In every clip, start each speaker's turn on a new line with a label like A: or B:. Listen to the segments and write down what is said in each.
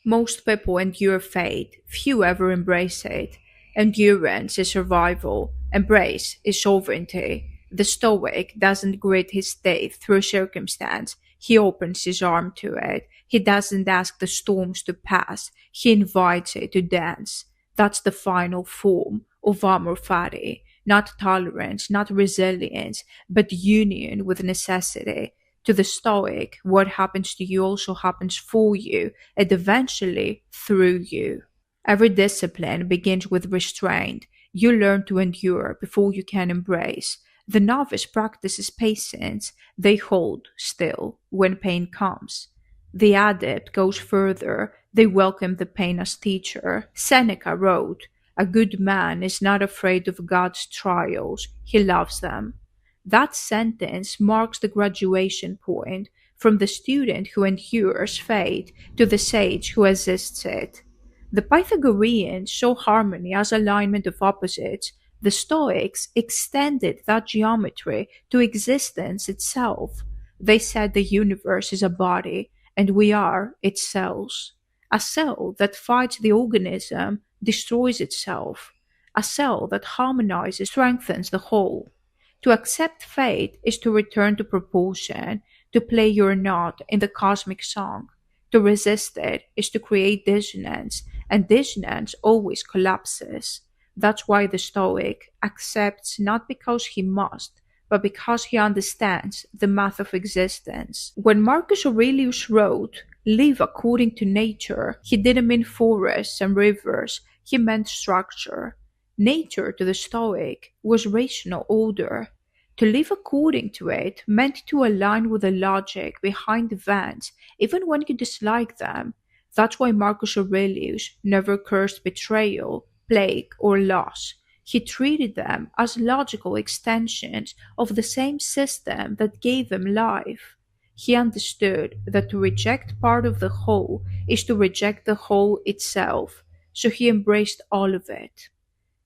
A: Most people endure fate, few ever embrace it. Endurance is survival, embrace is sovereignty. The Stoic doesn't grit his teeth through circumstance, he opens his arm to it. He doesn't ask the storms to pass, he invites it to dance. That's the final form of amor fati, not tolerance, not resilience, but union with necessity. To the Stoic, what happens to you also happens for you and eventually through you. Every discipline begins with restraint. You learn to endure before you can embrace. The novice practices patience. They hold still when pain comes. The adept goes further. They welcome the pain as teacher. Seneca wrote, "A good man is not afraid of God's trials. He loves them." That sentence marks the graduation point from the student who endures fate to the sage who assists it. The Pythagoreans saw harmony as alignment of opposites. The Stoics extended that geometry to existence itself. They said the universe is a body, and we are its cells. A cell that fights the organism destroys itself. A cell that harmonizes strengthens the whole. To accept fate is to return to proportion, to play your note in the cosmic song. To resist it is to create dissonance, and dissonance always collapses. That's why the Stoic accepts not because he must, but because he understands the math of existence. When Marcus Aurelius wrote, "Live according to nature," he didn't mean forests and rivers, he meant structure. Nature to the Stoic was rational order. To live according to it meant to align with the logic behind events, even when you dislike them. That's why Marcus Aurelius never cursed betrayal, plague, or loss. He treated them as logical extensions of the same system that gave him life. He understood that to reject part of the whole is to reject the whole itself, so he embraced all of it.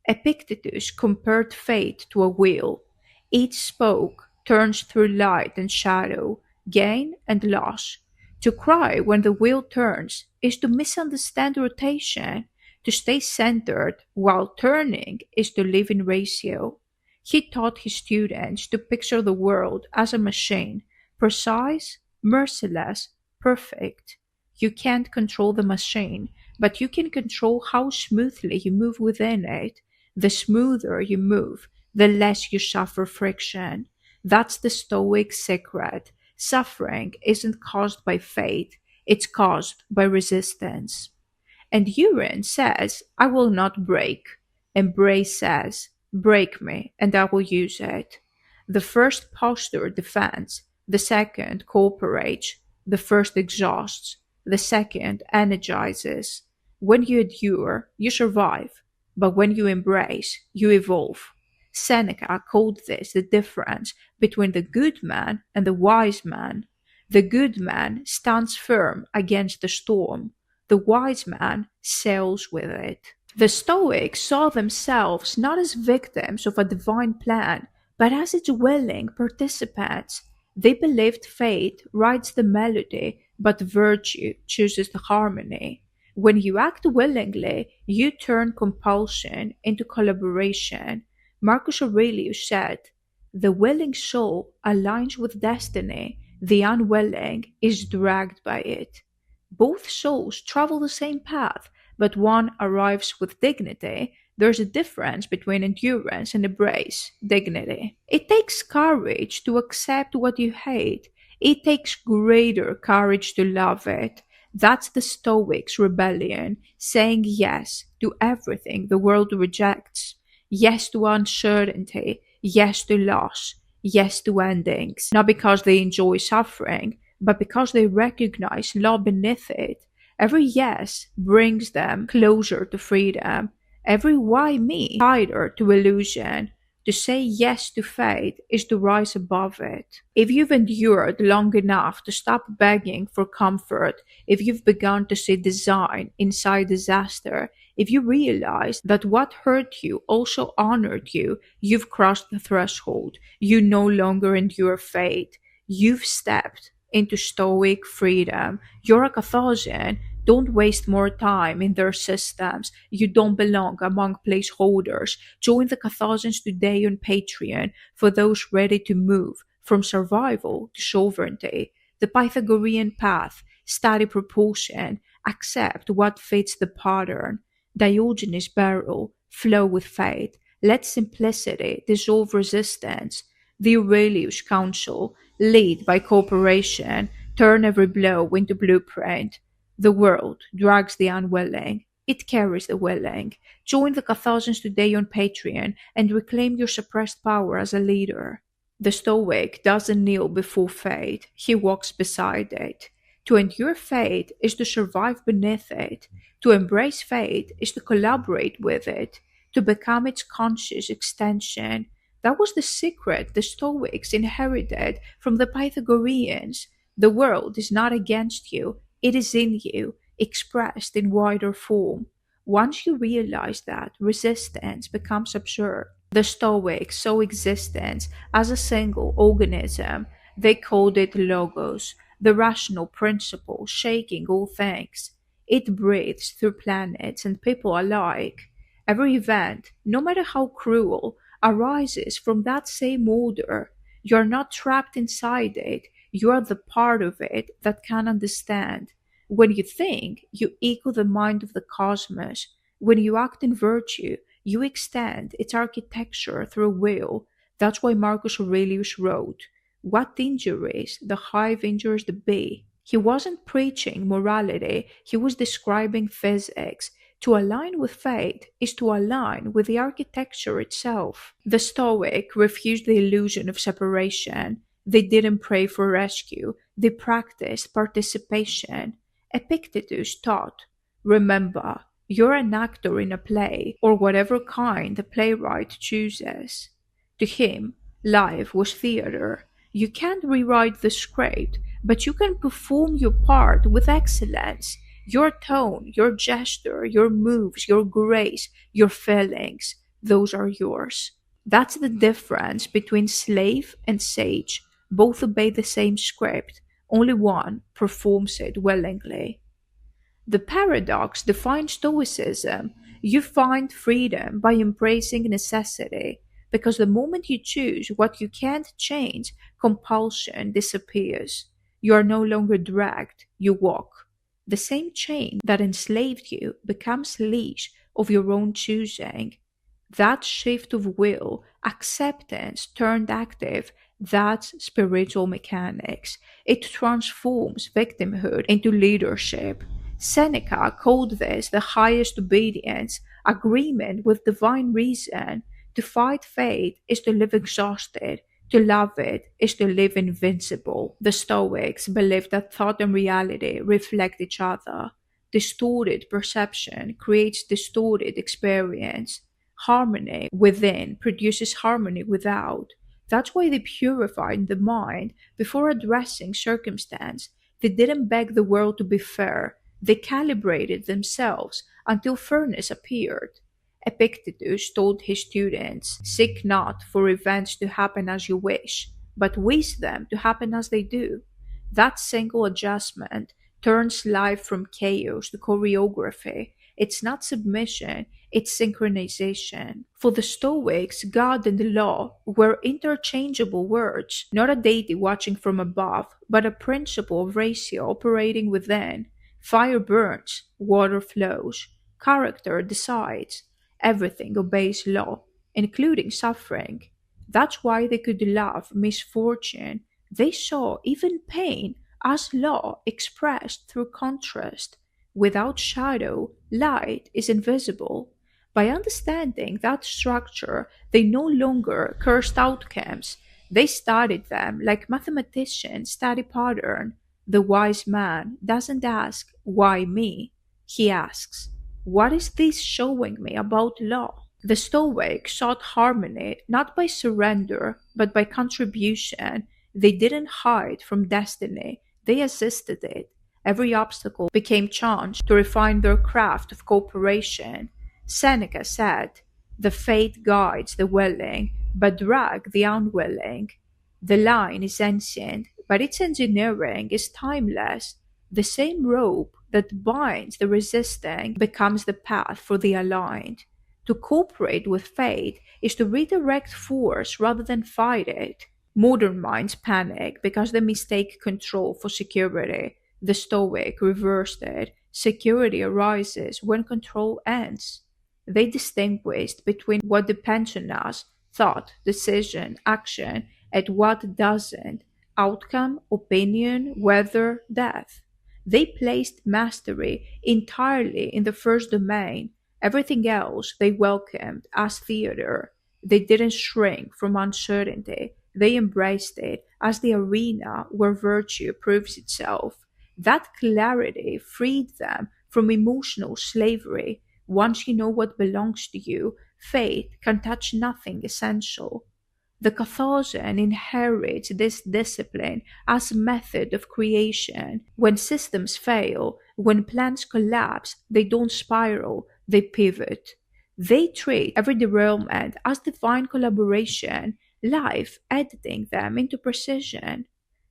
A: Epictetus compared fate to a wheel. Each spoke turns through light and shadow, gain and loss. To cry when the wheel turns is to misunderstand rotation. To stay centered while turning is to live in ratio. He taught his students to picture the world as a machine, precise, merciless, perfect. You can't control the machine, but you can control how smoothly you move within it. The smoother you move, the less you suffer friction. That's the Stoic secret. Suffering isn't caused by fate, it's caused by resistance. Endurance says, "I will not break." Embrace says, "Break me, and I will use it." The first posture defends, the second cooperates, the first exhausts, the second energizes. When you endure, you survive, but when you embrace, you evolve. Seneca called this the difference between the good man and the wise man. The good man stands firm against the storm. The wise man sails with it. The Stoics saw themselves not as victims of a divine plan, but as its willing participants. They believed fate writes the melody, but virtue chooses the harmony. When you act willingly, you turn compulsion into collaboration. Marcus Aurelius said, "The willing soul aligns with destiny, the unwilling is dragged by it." Both souls travel the same path, but one arrives with dignity. There's a difference between endurance and embrace, dignity. It takes courage to accept what you hate. It takes greater courage to love it. That's the Stoics' rebellion, saying yes to everything the world rejects. Yes to uncertainty, yes to loss, yes to endings. Not because they enjoy suffering, but because they recognize law beneath it. Every yes brings them closer to freedom. Every why me tighter to illusion. To say yes to fate is to rise above it. If you've endured long enough to stop begging for comfort, if you've begun to see design inside disaster, if you realize that what hurt you also honored you, you've crossed the threshold. You no longer endure fate. You've stepped into Stoic freedom. You're a Carthaginian, Don't waste more time in their systems. You don't belong among placeholders. Join the Catholics today on Patreon for those ready to move from survival to sovereignty. The Pythagorean path, study proportion, accept what fits the pattern. Diogenes' barrel, flow with faith. Let simplicity dissolve resistance. The Aurelius Council, lead by cooperation, turn every blow into blueprint. The world drags the unwilling. It carries the willing. Join the Catholics today on Patreon and reclaim your suppressed power as a leader. The Stoic doesn't kneel before fate, he walks beside it. To endure fate is to survive beneath it. To embrace fate is to collaborate with it, to become its conscious extension. That was the secret the Stoics inherited from the Pythagoreans. The world is not against you, it is in you, expressed in wider form. Once you realize that, resistance becomes absurd. The Stoics saw existence as a single organism. They called it logos, the rational principle shaking all things. It breathes through planets and people alike. Every event, no matter how cruel, arises from that same order. You are not trapped inside it, you are the part of it that can understand. When you think, you echo the mind of the cosmos. When you act in virtue, you extend its architecture through will. That's why Marcus Aurelius wrote, "What injuries the hive injures the bee." He wasn't preaching morality, he was describing physics. To align with fate is to align with the architecture itself. The Stoic refused the illusion of separation. They didn't pray for rescue, they practiced participation. Epictetus taught, remember, you're an actor in a play, or whatever kind the playwright chooses. To him, life was theater. You can't rewrite the script, but you can perform your part with excellence. Your tone, your gesture, your moves, your grace, your feelings, those are yours. That's the difference between slave and sage. Both obey the same script, only one performs it willingly. The paradox defines Stoicism. You find freedom by embracing necessity, because the moment you choose what you can't change, compulsion disappears. You are no longer dragged, you walk. The same chain that enslaved you becomes leash of your own choosing. That shift of will, acceptance turned active, that's spiritual mechanics. It transforms victimhood into leadership. Seneca called this the highest obedience, agreement with divine reason. To fight fate is to live exhausted. To love it is to live invincible. The Stoics believed that thought and reality reflect each other. Distorted perception creates distorted experience. Harmony within produces harmony without. That's why they purified the mind before addressing circumstance. They didn't beg the world to be fair, they calibrated themselves until fairness appeared. Epictetus told his students, seek not for events to happen as you wish, but wish them to happen as they do. That single adjustment turns life from chaos to choreography. It's not submission, it's synchronization. For the Stoics, God and the law were interchangeable words, not a deity watching from above, but a principle of ratio operating within. Fire burns, water flows, character decides. Everything obeys law, including suffering. That's why they could love misfortune. They saw even pain as law expressed through contrast. Without shadow, light is invisible. By understanding that structure, they no longer cursed outcomes. They studied them like mathematicians study pattern. The wise man doesn't ask, why me? He asks, what is this showing me about law? The Stoics sought harmony not by surrender, but by contribution. They didn't hide from destiny, they assisted it. Every obstacle became chance to refine their craft of cooperation. Seneca said, the fate guides the willing, but drag the unwilling. The line is ancient, but its engineering is timeless. The same rope that binds the resisting becomes the path for the aligned. To cooperate with fate is to redirect force rather than fight it. Modern minds panic because they mistake control for security. The Stoic reversed it. Security arises when control ends. They distinguished between what depends on us, thought, decision, action, and what doesn't, outcome, opinion, weather, death. They placed mastery entirely in the first domain. Everything else they welcomed as theater. They didn't shrink from uncertainty. They embraced it as the arena where virtue proves itself. That clarity freed them from emotional slavery. Once you know what belongs to you, fate can touch nothing essential. The Catholic inherits this discipline as a method of creation. When systems fail, when plans collapse, they don't spiral, they pivot. They treat every derailment as divine collaboration, life editing them into precision.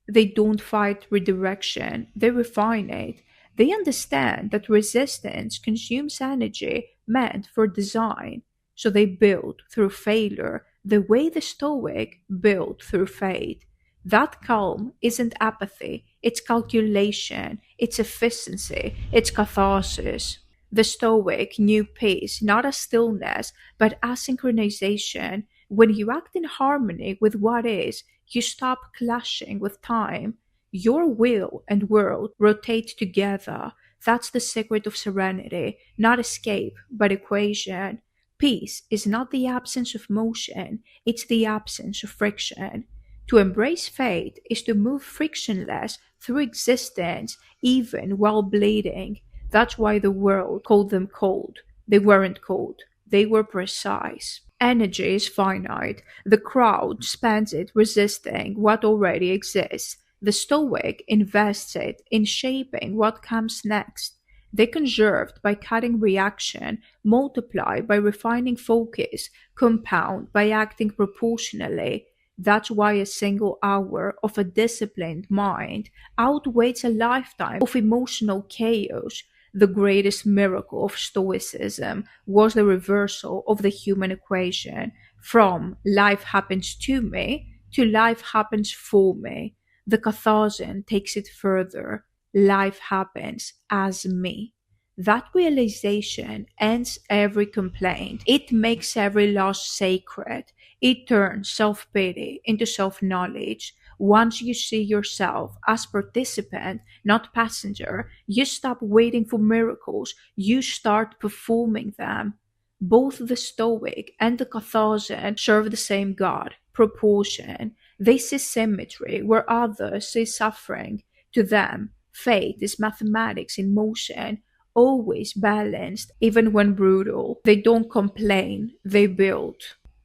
A: They don't fight redirection, they refine it. They understand that resistance consumes energy meant for design, so they build through failure the way the Stoic built through fate. That calm isn't apathy, it's calculation, it's efficiency, it's catharsis. The Stoic knew peace not as stillness, but as synchronization. When you act in harmony with what is, you stop clashing with time. Your will and world rotate together. That's the secret of serenity, not escape, but equation. Peace is not the absence of motion, it's the absence of friction. To embrace fate is to move frictionless through existence, even while bleeding. That's why the world called them cold. They weren't cold, they were precise. Energy is finite. The crowd spends it resisting what already exists. The Stoic invests it in shaping what comes next. They conserved by cutting reaction, multiply by refining focus, compound by acting proportionally. That's why a single hour of a disciplined mind outweighs a lifetime of emotional chaos. The greatest miracle of Stoicism was the reversal of the human equation from life happens to me to life happens for me. The Carthusian takes it further. Life happens as me. That realization ends every complaint. It makes every loss sacred. It turns self pity into self knowledge. Once you see yourself as participant, not passenger, you stop waiting for miracles, you start performing them. Both the Stoic and the Carthusian serve the same God, proportion. They see symmetry where others see suffering. To them, fate is mathematics in motion, always balanced, even when brutal. They don't complain, they build.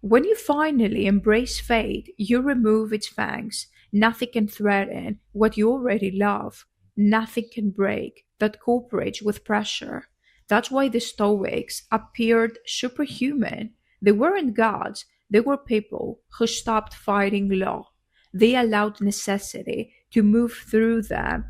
A: When you finally embrace fate, you remove its fangs. Nothing can threaten what you already love. Nothing can break that cooperates with pressure. That's why the Stoics appeared superhuman. They weren't gods, they were people who stopped fighting law. They allowed necessity to move through them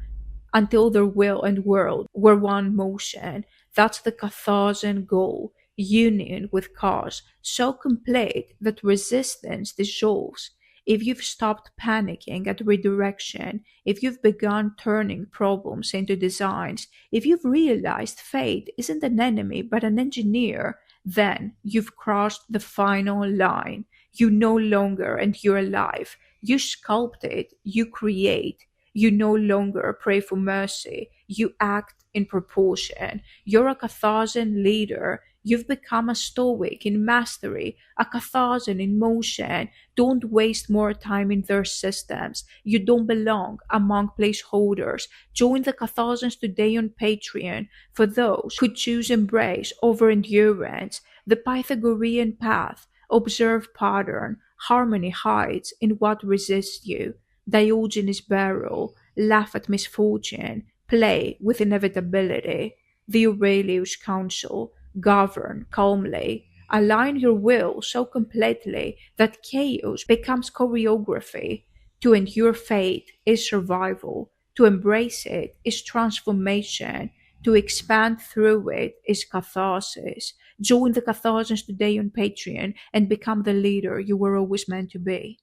A: until their will and world were one motion. That's the Carthusian goal, union with cause, so complete that resistance dissolves. If you've stopped panicking at redirection, if you've begun turning problems into designs, if you've realized fate isn't an enemy but an engineer, then you've crossed the final line. You no longer endure life. You sculpt it, you create. You no longer pray for mercy, you act in proportion. You're a Carthusian leader. You've become a Stoic in mastery, a Carthusian in motion. Don't waste more time in their systems. You don't belong among placeholders. Join the Carthusians today on Patreon for those who choose embrace over endurance. The Pythagorean path. Observe pattern. Harmony hides in what resists you. Diogenes' barrel, laugh at misfortune, play with inevitability. The Aurelius counsel, govern calmly, align your will so completely that chaos becomes choreography. To endure fate is survival, to embrace it is transformation. To expand through it is catharsis. Join the catharsis today on Patreon and become the leader you were always meant to be.